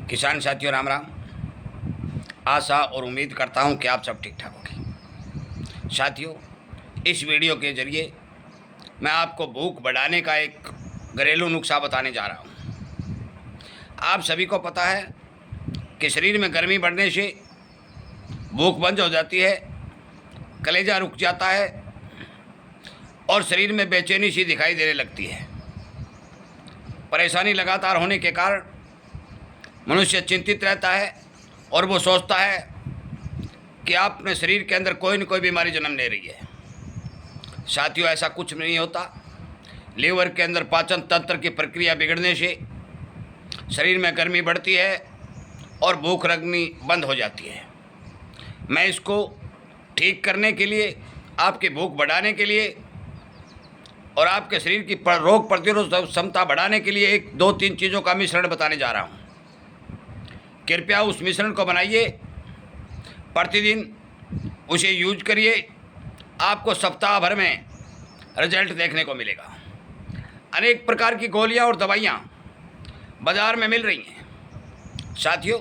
किसान साथियों राम राम। आशा और उम्मीद करता हूं कि आप सब ठीक ठाक होंगे। साथियों, इस वीडियो के जरिए मैं आपको भूख बढ़ाने का एक घरेलू नुस्खा बताने जा रहा हूं। आप सभी को पता है कि शरीर में गर्मी बढ़ने से भूख बंद हो जाती है, कलेजा रुक जाता है और शरीर में बेचैनी सी दिखाई देने लगती है। परेशानी लगातार होने के कारण मनुष्य चिंतित रहता है और वो सोचता है कि अपने शरीर के अंदर कोई न कोई बीमारी जन्म ले रही है। साथियों, ऐसा कुछ नहीं होता। लीवर के अंदर पाचन तंत्र की प्रक्रिया बिगड़ने से शरीर में गर्मी बढ़ती है और भूख लगनी बंद हो जाती है। मैं इसको ठीक करने के लिए, आपकी भूख बढ़ाने के लिए और आपके शरीर की रोग प्रतिरोध क्षमता बढ़ाने के लिए एक दो तीन चीज़ों का मिश्रण बताने जा रहा हूँ। कृपया उस मिश्रण को बनाइए, प्रतिदिन उसे यूज करिए। आपको सप्ताह भर में रिजल्ट देखने को मिलेगा। अनेक प्रकार की गोलियां और दवाइयां बाज़ार में मिल रही हैं। साथियों,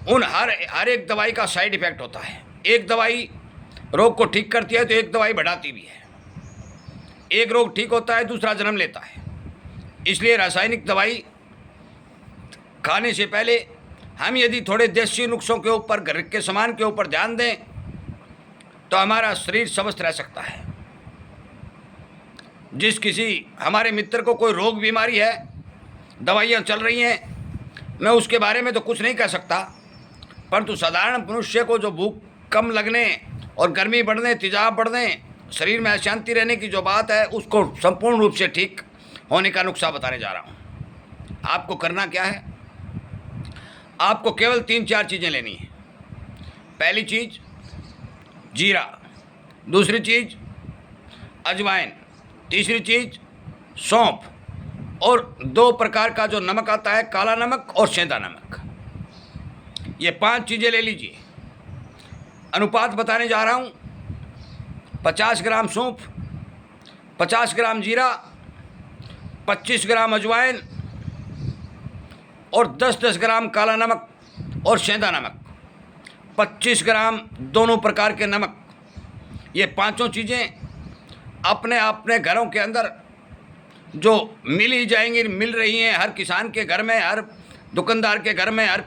उन हर एक दवाई का साइड इफ़ेक्ट होता है। एक दवाई रोग को ठीक करती है तो एक दवाई बढ़ाती भी है। एक रोग ठीक होता है, दूसरा जन्म लेता है। इसलिए रासायनिक दवाई खाने से पहले हम यदि थोड़े देसी नुस्खों के ऊपर, घर के सामान के ऊपर ध्यान दें तो हमारा शरीर स्वस्थ रह सकता है। जिस किसी हमारे मित्र को कोई रोग बीमारी है, दवाइयाँ चल रही हैं, मैं उसके बारे में तो कुछ नहीं कह सकता, परंतु साधारण मनुष्य को जो भूख कम लगने और गर्मी बढ़ने, तेजाब बढ़ने, शरीर में अशांति रहने की जो बात है, उसको संपूर्ण रूप से ठीक होने का नुस्खा बताने जा रहा हूँ। आपको करना क्या है? आपको केवल 3-4 चीज़ें लेनी है। पहली चीज़ जीरा, दूसरी चीज़ अजवाइन, तीसरी चीज़ सौंफ और 2 प्रकार का जो नमक आता है, काला नमक और सेंधा नमक। ये 5 चीज़ें ले लीजिए। अनुपात बताने जा रहा हूँ। 50 ग्राम सौंफ, 50 ग्राम जीरा, 25 ग्राम अजवाइन और 10-10 ग्राम काला नमक और सेंधा नमक, 25 ग्राम दोनों प्रकार के नमक। ये पांचों चीज़ें अपने अपने घरों के अंदर जो मिल ही जाएंगी, मिल रही हैं। हर किसान के घर में, हर दुकानदार के घर में, हर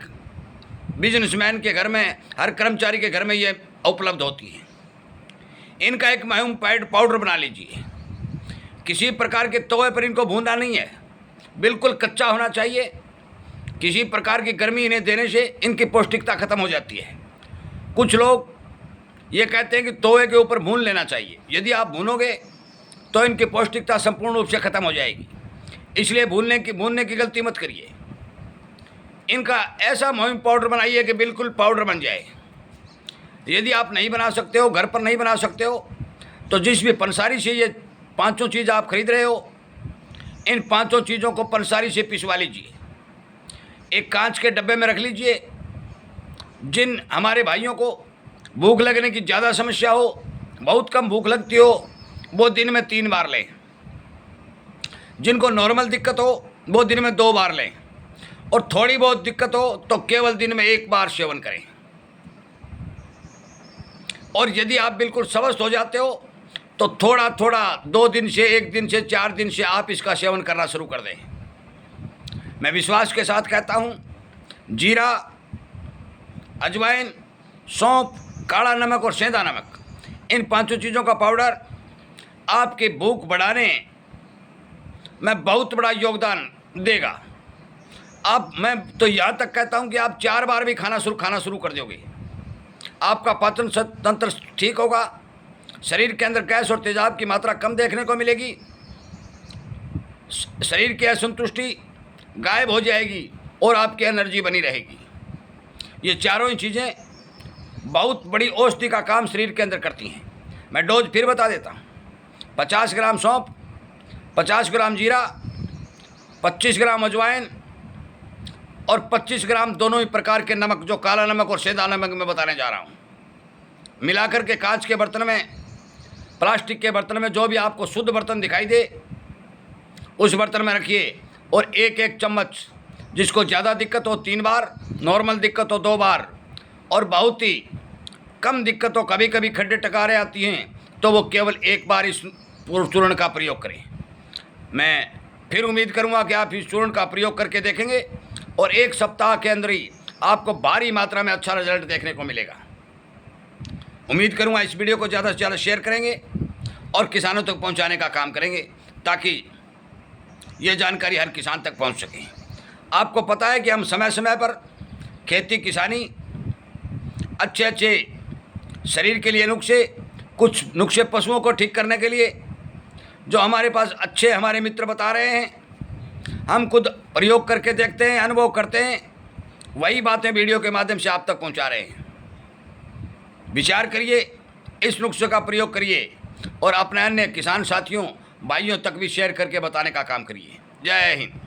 बिजनेसमैन के घर में, हर कर्मचारी के घर में ये उपलब्ध होती हैं। इनका एक महीन पाउडर बना लीजिए। किसी प्रकार के तवे पर इनको भूनना नहीं है, बिल्कुल कच्चा होना चाहिए। किसी प्रकार की गर्मी इन्हें देने से इनकी पौष्टिकता खत्म हो जाती है। कुछ लोग ये कहते हैं कि तवे के ऊपर भून लेना चाहिए। यदि आप भूनोगे तो इनकी पौष्टिकता संपूर्ण रूप से खत्म हो जाएगी। इसलिए भूनने की गलती मत करिए। इनका ऐसा मुहिम पाउडर बनाइए कि बिल्कुल पाउडर बन जाए। यदि आप नहीं बना सकते हो, घर पर नहीं बना सकते हो, तो जिस भी पंसारी से ये पांचों चीज़ आप खरीद रहे हो, इन पांचों चीज़ों को पंसारी से पिसवा लीजिए। एक कांच के डब्बे में रख लीजिए। जिन हमारे भाइयों को भूख लगने की ज़्यादा समस्या हो, बहुत कम भूख लगती हो, वो दिन में 3 बार लें। जिनको नॉर्मल दिक्कत हो वो दिन में 2 बार लें और थोड़ी बहुत दिक्कत हो तो केवल दिन में 1 बार सेवन करें। और यदि आप बिल्कुल स्वस्थ हो जाते हो तो थोड़ा थोड़ा 2 दिन से, 1 दिन से, 4 दिन से आप इसका सेवन करना शुरू कर दें। मैं विश्वास के साथ कहता हूँ, जीरा, अजवाइन, सौंफ, काला नमक और सेंधा नमक, इन पांचों चीज़ों का पाउडर आपकी भूख बढ़ाने में बहुत बड़ा योगदान देगा। मैं तो यहाँ तक कहता हूँ कि आप 4 बार भी खाना शुरू कर दोगे। आपका पाचन तंत्र ठीक होगा, शरीर के अंदर गैस और तेजाब की मात्रा कम देखने को मिलेगी, शरीर की असंतुष्टि गायब हो जाएगी और आपकी एनर्जी बनी रहेगी। ये चारों ही चीज़ें बहुत बड़ी औषधि का काम शरीर के अंदर करती हैं। मैं डोज फिर बता देता हूँ। 50 ग्राम सौंफ, 50 ग्राम जीरा, 25 ग्राम अजवाइन और 25 ग्राम दोनों ही प्रकार के नमक, जो काला नमक और सेंधा नमक मैं बताने जा रहा हूँ, मिलाकर के कांच के बर्तन में, प्लास्टिक के बर्तन में, जो भी आपको शुद्ध बर्तन दिखाई दे उस बर्तन में रखिए और 1-1 चम्मच जिसको ज़्यादा दिक्कत हो 3 बार, नॉर्मल दिक्कत हो 2 बार, और बहुत ही कम दिक्कत हो, कभी कभी खड्डे टकारे आती हैं, तो वो केवल 1 बार इस चूर्ण का प्रयोग करें। मैं फिर उम्मीद करूंगा कि आप इस चूर्ण का प्रयोग करके देखेंगे और 1 सप्ताह के अंदर ही आपको भारी मात्रा में अच्छा रिजल्ट देखने को मिलेगा। उम्मीद करूंगा इस वीडियो को ज़्यादा से ज़्यादा शेयर करेंगे और किसानों तक पहुंचाने का काम करेंगे, ताकि ये जानकारी हर किसान तक पहुंच सके। आपको पता है कि हम समय समय पर खेती किसानी अच्छे अच्छे शरीर के लिए नुस्खे, कुछ नुस्खे पशुओं को ठीक करने के लिए जो हमारे पास अच्छे हमारे मित्र बता रहे हैं, हम खुद प्रयोग करके देखते हैं, अनुभव करते हैं, वही बातें वीडियो के माध्यम से आप तक पहुंचा रहे हैं। विचार करिए, इस नुस्खे का प्रयोग करिए और अपने अन्य किसान साथियों भाइयों तक भी शेयर करके बताने का काम करिए। जय हिंद।